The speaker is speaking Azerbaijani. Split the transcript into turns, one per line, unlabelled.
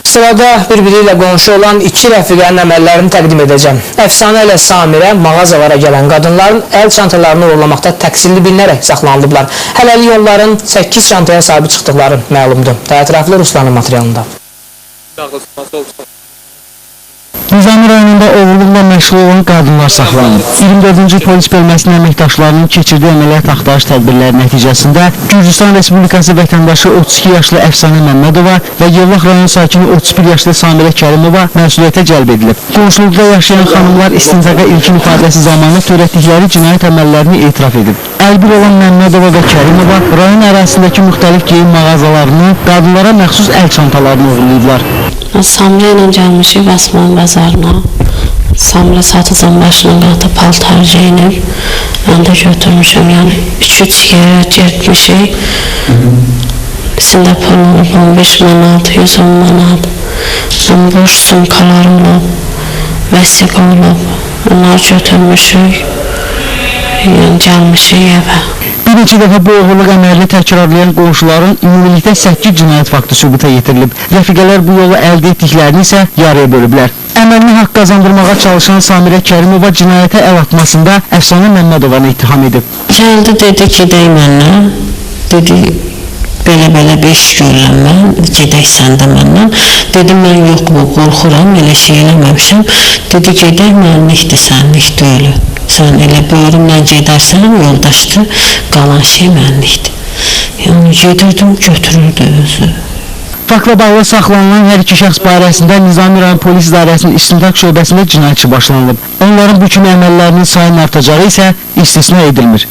Sırada bir-biri ilə qonşu olan iki rəfiqənin əməllərini təqdim edəcəm. Əfsanə ilə Samirə mağazalara gələn qadınların əl çantalarını uğurlamaqda təqsirli bilinərək saxlanılıblar. Hələlik onların 8 çantaya sahib çıxdıqları məlumdur. Daha ətraflı Ruslanın materialında.
Nizami rayonunda oğurluqla məşğul olan qadınlar saxlanılıb. 24-cü polis bölməsinin əməkdaşlarının keçirdiyi əməliyyat axtarış tədbirləri nəticəsində Gürcüstan Respublikası vətəndaşı 32 yaşlı Əfsanə Məmmədova və Yevlax rayon sakini 31 yaşlı Samirə Kərimova məsuliyyətə cəlb edilib. Qonşuluqda yaşayan xanımlar istintaqa ilkin ifadəsi zamanı törətdikləri cinayət əməllərini etiraf edib. Əlbir olan Məmmədova və Kərimova rayon ərazisindəki müxtəlif geyim mağazalarını, qadınlara məxsus əl çantalarını uğurlayıblar.
Samirə ilə gəlmişik Basman bazarına. Samirə satıcının başına qatı paltar geyinib. Mən də götürmüşəm, yəni 2-3 yerə getmişik. Bizində pul olub 15 manat, 110 manat. Boş sumkalar olub, vəsiq olub. Onları götürmüşük. Yəni gəlmişik evə.
Bir neçə dəfə bu oğurluq əməlini təkrarlayan qonşuların ümumilikdə 8 cinayət faktı sübuta yetirilib. Rəfiqələr bu yolu əldə etdiklərini isə yarıya bölüblər. Əməlini haqq qazandırmağa çalışan Samirə Kərimova cinayətə əl atmasında Əfsanə Məmmədovanı ittiham edib.
Gəldi, dedi ki, dey məndən, dedi, belə bir iş görürəm mən, gedək sən də məndən. Dedim, mən yox, qorxuram, elə şey eləməmişəm. Dedi, gedək, mənlikdir, sənlik deyil. Sən elə bölümlə gedərsən, yoldaşdır, qalan şey mənlikdir. Yəni, gedirdim, götürürdü özü.
Faktla bağlı saxlanılan hər iki şəxs barəsində Nizami rayon polis idarəsinin istintaq şöbəsində cinayət işi başlanılıb. Onların bu kimi əməllərinin sayının artacağı isə istisna edilmir.